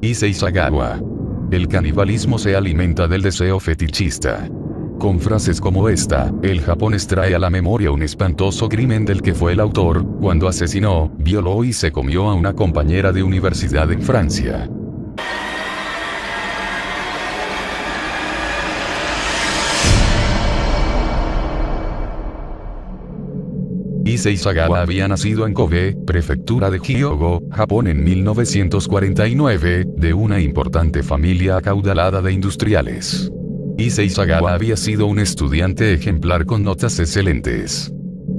Issei Sagawa. El canibalismo se alimenta del deseo fetichista. Con frases como esta, el japonés trae a la memoria un espantoso crimen del que fue el autor, cuando asesinó, violó y se comió a una compañera de universidad en Francia. Issei Sagawa había nacido en Kobe, prefectura de Hyōgo, Japón en 1949, de una importante familia acaudalada de industriales. Issei Sagawa había sido un estudiante ejemplar con notas excelentes.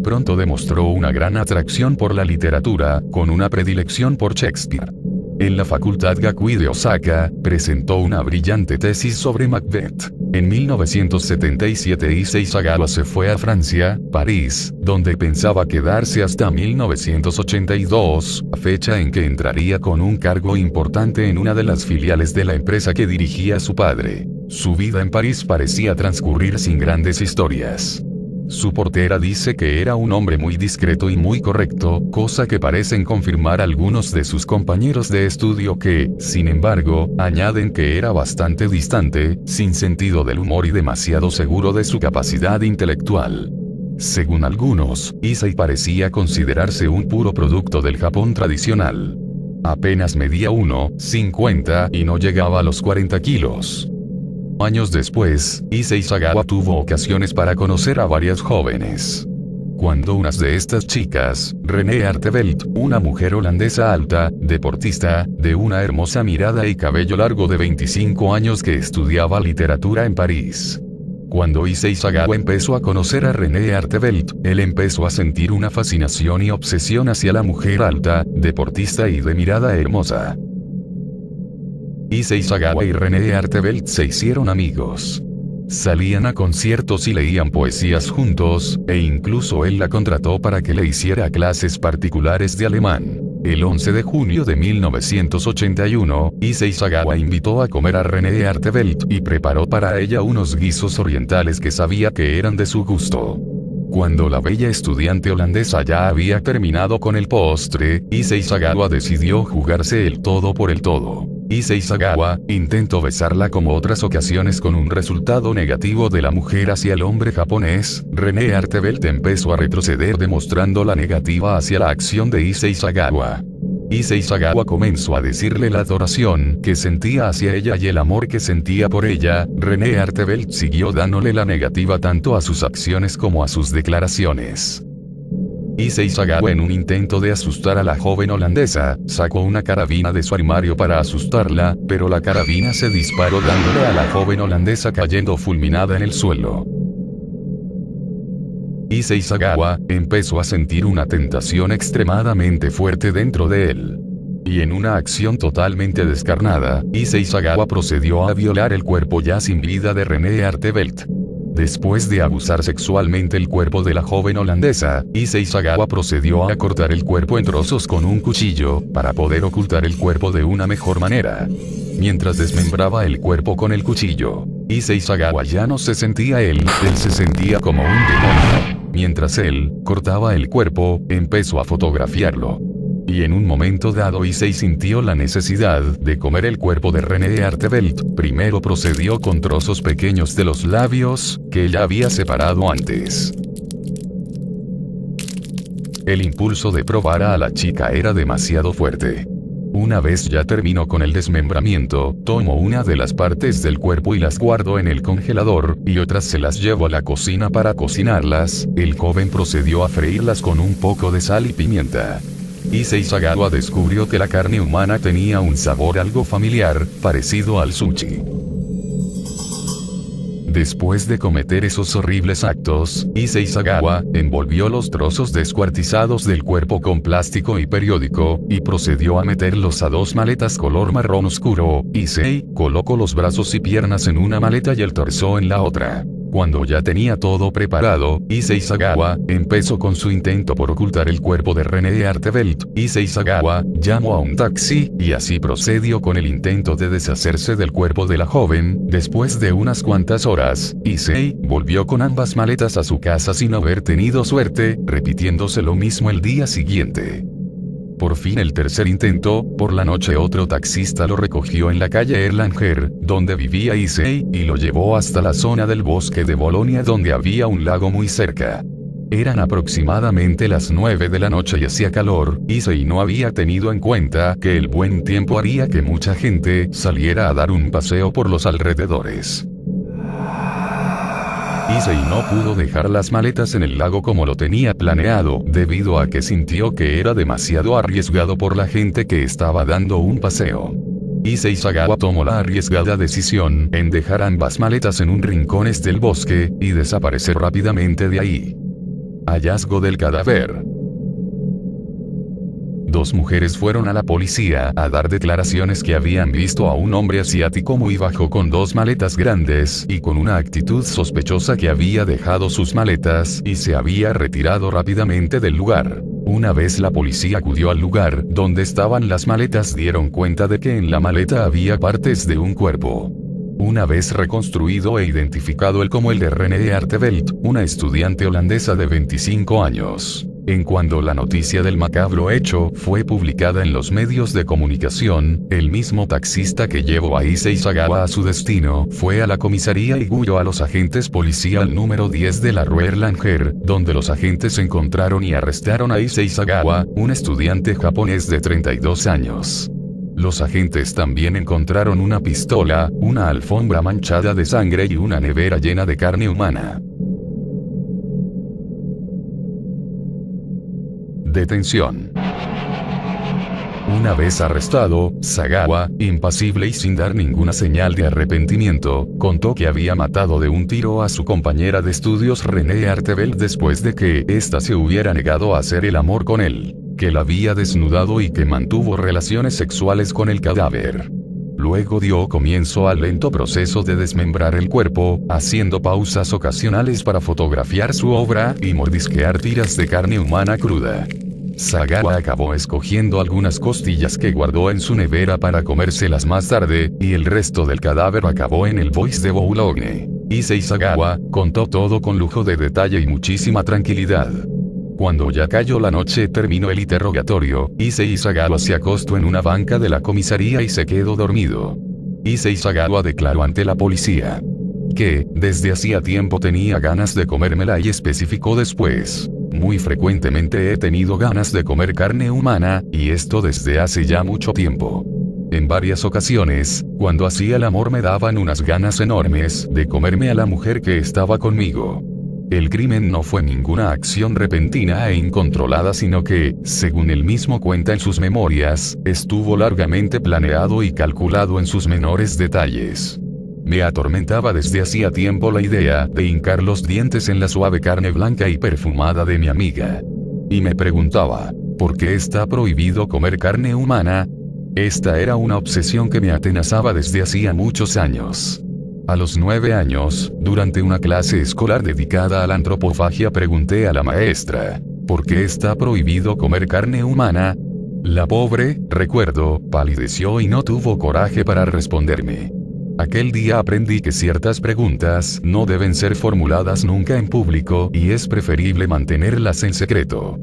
Pronto demostró una gran atracción por la literatura, con una predilección por Shakespeare. En la Facultad Gakui de Osaka, presentó una brillante tesis sobre Macbeth. En 1977 Issei Sagawa se fue a Francia, París, donde pensaba quedarse hasta 1982, fecha en que entraría con un cargo importante en una de las filiales de la empresa que dirigía su padre. Su vida en París parecía transcurrir sin grandes historias. Su portera dice que era un hombre muy discreto y muy correcto, cosa que parecen confirmar algunos de sus compañeros de estudio que, sin embargo, añaden que era bastante distante, sin sentido del humor y demasiado seguro de su capacidad intelectual. Según algunos, Issei parecía considerarse un puro producto del Japón tradicional. Apenas medía 1,50 y no llegaba a los 40 kilos. Años después, Issei Sagawa tuvo ocasiones para conocer a varias jóvenes. Cuando una de estas chicas, René Artevelt, una mujer holandesa alta, deportista, de una hermosa mirada y cabello largo de 25 años que estudiaba literatura en París. Cuando Issei Sagawa empezó a conocer a René Artevelt, él empezó a sentir una fascinación y obsesión hacia la mujer alta, deportista y de mirada hermosa. Issei Sagawa y René Artevelt se hicieron amigos. Salían a conciertos y leían poesías juntos, e incluso él la contrató para que le hiciera clases particulares de alemán. El 11 de junio de 1981, Issei Sagawa invitó a comer a René Artevelt y preparó para ella unos guisos orientales que sabía que eran de su gusto. Cuando la bella estudiante holandesa ya había terminado con el postre, Issei Sagawa decidió jugarse el todo por el todo. Issei Sagawa intentó besarla como otras ocasiones con un resultado negativo de la mujer hacia el hombre japonés. René Artevelt empezó a retroceder demostrando la negativa hacia la acción de Issei Sagawa. Issei Sagawa comenzó a decirle la adoración que sentía hacia ella y el amor que sentía por ella. René Artevelt siguió dándole la negativa tanto a sus acciones como a sus declaraciones. Issei Sagawa, en un intento de asustar a la joven holandesa, sacó una carabina de su armario para asustarla, pero la carabina se disparó dándole a la joven holandesa cayendo fulminada en el suelo. Issei Sagawa empezó a sentir una tentación extremadamente fuerte dentro de él. Y en una acción totalmente descarnada, Issei Sagawa procedió a violar el cuerpo ya sin vida de René Artevelt. Después de abusar sexualmente el cuerpo de la joven holandesa, Issei Sagawa procedió a cortar el cuerpo en trozos con un cuchillo, para poder ocultar el cuerpo de una mejor manera. Mientras desmembraba el cuerpo con el cuchillo, Issei Sagawa ya no se sentía él se sentía como un demonio. Mientras él cortaba el cuerpo, empezó a fotografiarlo. Y en un momento dado Issei sintió la necesidad de comer el cuerpo de René Artevelt. Primero procedió con trozos pequeños de los labios, que ella había separado antes. El impulso de probar a la chica era demasiado fuerte. Una vez ya terminó con el desmembramiento, tomó una de las partes del cuerpo y las guardó en el congelador, y otras se las llevó a la cocina para cocinarlas. El joven procedió a freírlas con un poco de sal y pimienta. Issei Sagawa descubrió que la carne humana tenía un sabor algo familiar, parecido al sushi. Después de cometer esos horribles actos, Issei Sagawa envolvió los trozos descuartizados del cuerpo con plástico y periódico, y procedió a meterlos a 2 maletas color marrón oscuro. Issei colocó los brazos y piernas en una maleta y el torso en la otra. Cuando ya tenía todo preparado, Issei Sagawa empezó con su intento por ocultar el cuerpo de René Artevelt. Issei Sagawa llamó a un taxi, y así procedió con el intento de deshacerse del cuerpo de la joven. Después de unas cuantas horas, Issei volvió con ambas maletas a su casa sin haber tenido suerte, repitiéndose lo mismo el día siguiente. Por fin el tercer intento, por la noche otro taxista lo recogió en la calle Erlanger, donde vivía Issei, y lo llevó hasta la zona del bosque de Bolonia donde había un lago muy cerca. Eran aproximadamente las 9 de la noche y hacía calor, Issei no había tenido en cuenta que el buen tiempo haría que mucha gente saliera a dar un paseo por los alrededores. Issei no pudo dejar las maletas en el lago como lo tenía planeado, debido a que sintió que era demasiado arriesgado por la gente que estaba dando un paseo. Issei Sagawa tomó la arriesgada decisión en dejar ambas maletas en un rincón del bosque, y desaparecer rápidamente de ahí. Hallazgo del cadáver. Dos mujeres fueron a la policía a dar declaraciones que habían visto a un hombre asiático muy bajo con dos maletas grandes y con una actitud sospechosa que había dejado sus maletas y se había retirado rápidamente del lugar. Una vez la policía acudió al lugar donde estaban las maletas, dieron cuenta de que en la maleta había partes de un cuerpo. Una vez reconstruido e identificado él como el de René Artevelt, una estudiante holandesa de 25 años. En cuanto la noticia del macabro hecho fue publicada en los medios de comunicación, el mismo taxista que llevó a Issei Sagawa a su destino fue a la comisaría y guió a los agentes policial número 10 de la Rue Erlanger, donde los agentes encontraron y arrestaron a Issei Sagawa, un estudiante japonés de 32 años. Los agentes también encontraron una pistola, una alfombra manchada de sangre y una nevera llena de carne humana. Detención. Una vez arrestado, Sagawa, impasible y sin dar ninguna señal de arrepentimiento, contó que había matado de un tiro a su compañera de estudios René Artevelt después de que ésta se hubiera negado a hacer el amor con él, que la había desnudado y que mantuvo relaciones sexuales con el cadáver. Luego dio comienzo al lento proceso de desmembrar el cuerpo, haciendo pausas ocasionales para fotografiar su obra y mordisquear tiras de carne humana cruda. Sagawa acabó escogiendo algunas costillas que guardó en su nevera para comérselas más tarde, y el resto del cadáver acabó en el Bois de Boulogne. Issei Sagawa contó todo con lujo de detalle y muchísima tranquilidad. Cuando ya cayó la noche terminó el interrogatorio, Issei Sagawa se acostó en una banca de la comisaría y se quedó dormido. Issei Sagawa declaró ante la policía que, desde hacía tiempo tenía ganas de comérmela y especificó después: muy frecuentemente he tenido ganas de comer carne humana, y esto desde hace ya mucho tiempo. En varias ocasiones, cuando hacía el amor me daban unas ganas enormes de comerme a la mujer que estaba conmigo. El crimen no fue ninguna acción repentina e incontrolada, sino que, según él mismo cuenta en sus memorias, estuvo largamente planeado y calculado en sus menores detalles. Me atormentaba desde hacía tiempo la idea de hincar los dientes en la suave carne blanca y perfumada de mi amiga. Y me preguntaba, ¿por qué está prohibido comer carne humana? Esta era una obsesión que me atenazaba desde hacía muchos años. A los 9 años, durante una clase escolar dedicada a la antropofagia, pregunté a la maestra, ¿por qué está prohibido comer carne humana? La pobre, recuerdo, palideció y no tuvo coraje para responderme. Aquel día aprendí que ciertas preguntas no deben ser formuladas nunca en público y es preferible mantenerlas en secreto.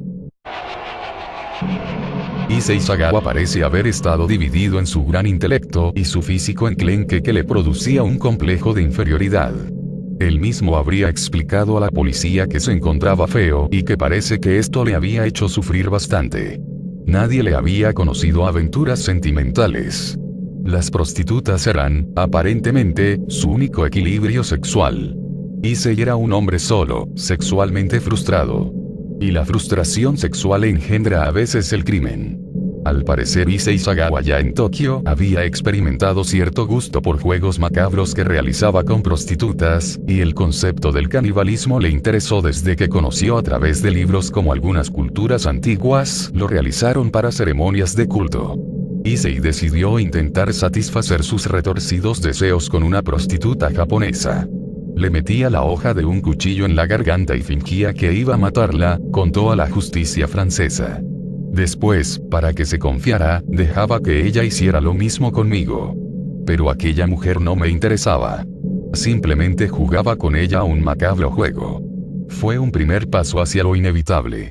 Issei Sagawa parece haber estado dividido en su gran intelecto y su físico enclenque que le producía un complejo de inferioridad. Él mismo habría explicado a la policía que se encontraba feo y que parece que esto le había hecho sufrir bastante. Nadie le había conocido aventuras sentimentales. Las prostitutas eran, aparentemente, su único equilibrio sexual. Issei era un hombre solo, sexualmente frustrado. Y la frustración sexual engendra a veces el crimen. Al parecer Issei Sagawa ya en Tokio había experimentado cierto gusto por juegos macabros que realizaba con prostitutas, y el concepto del canibalismo le interesó desde que conoció a través de libros cómo algunas culturas antiguas lo realizaron para ceremonias de culto. Issei decidió intentar satisfacer sus retorcidos deseos con una prostituta japonesa. Le metía la hoja de un cuchillo en la garganta y fingía que iba a matarla, contó a la justicia francesa. Después, para que se confiara, dejaba que ella hiciera lo mismo conmigo. Pero aquella mujer no me interesaba. Simplemente jugaba con ella a un macabro juego. Fue un primer paso hacia lo inevitable.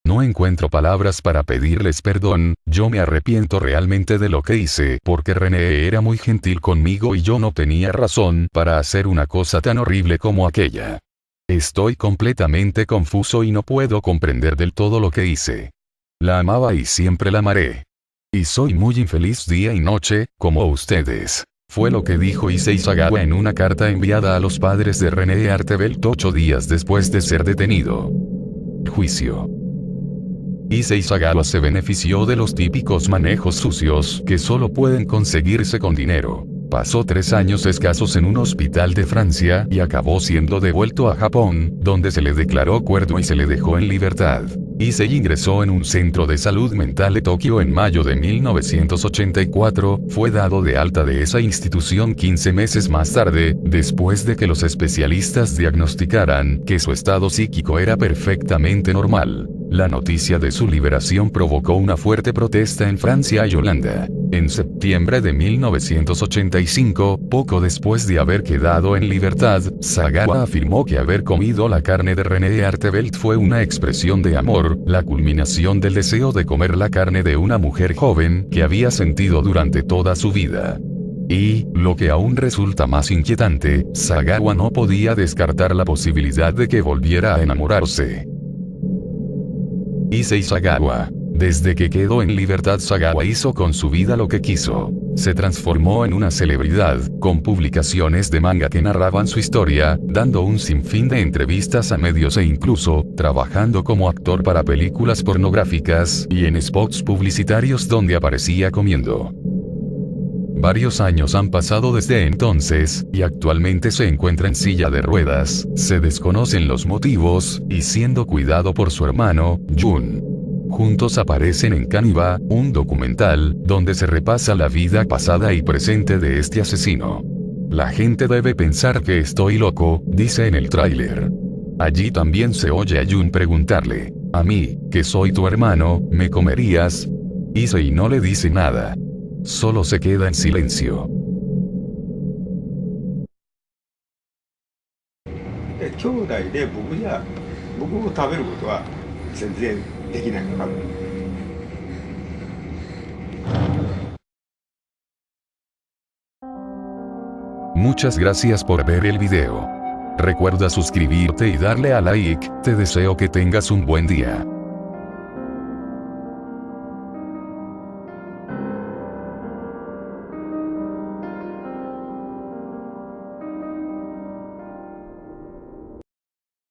No encuentro palabras para pedirles perdón, yo me arrepiento realmente de lo que hice porque René era muy gentil conmigo y yo no tenía razón para hacer una cosa tan horrible como aquella. Estoy completamente confuso y no puedo comprender del todo lo que hice. La amaba y siempre la amaré. Y soy muy infeliz día y noche, como ustedes. Fue lo que dijo Issei Sagawa en una carta enviada a los padres de René Artevelt 8 días después de ser detenido. Juicio. Issei Sagawa se benefició de los típicos manejos sucios que solo pueden conseguirse con dinero. Pasó 3 años escasos en un hospital de Francia y acabó siendo devuelto a Japón, donde se le declaró cuerdo y se le dejó en libertad. Issei ingresó en un centro de salud mental de Tokio en mayo de 1984, fue dado de alta de esa institución 15 meses más tarde, después de que los especialistas diagnosticaran que su estado psíquico era perfectamente normal. La noticia de su liberación provocó una fuerte protesta en Francia y Holanda. En septiembre de 1985, poco después de haber quedado en libertad, Sagawa afirmó que haber comido la carne de René Artevelt fue una expresión de amor, la culminación del deseo de comer la carne de una mujer joven que había sentido durante toda su vida. Y, lo que aún resulta más inquietante, Sagawa no podía descartar la posibilidad de que volviera a enamorarse. Issei Sagawa. Desde que quedó en libertad, Sagawa hizo con su vida lo que quiso. Se transformó en una celebridad, con publicaciones de manga que narraban su historia, dando un sinfín de entrevistas a medios e incluso, trabajando como actor para películas pornográficas y en spots publicitarios donde aparecía comiendo. Varios años han pasado desde entonces, y actualmente se encuentra en silla de ruedas, se desconocen los motivos, y siendo cuidado por su hermano, Jun. Juntos aparecen en Caniba, un documental, donde se repasa la vida pasada y presente de este asesino. La gente debe pensar que estoy loco, dice en el tráiler. Allí también se oye a Jun preguntarle, a mí, que soy tu hermano, ¿me comerías? Issei no le dice nada. Solo se queda en silencio. 兄弟で僕を食べることは全然できないのかな。Muchas gracias por ver el video. Recuerda suscribirte y darle a like, te deseo que tengas un buen día.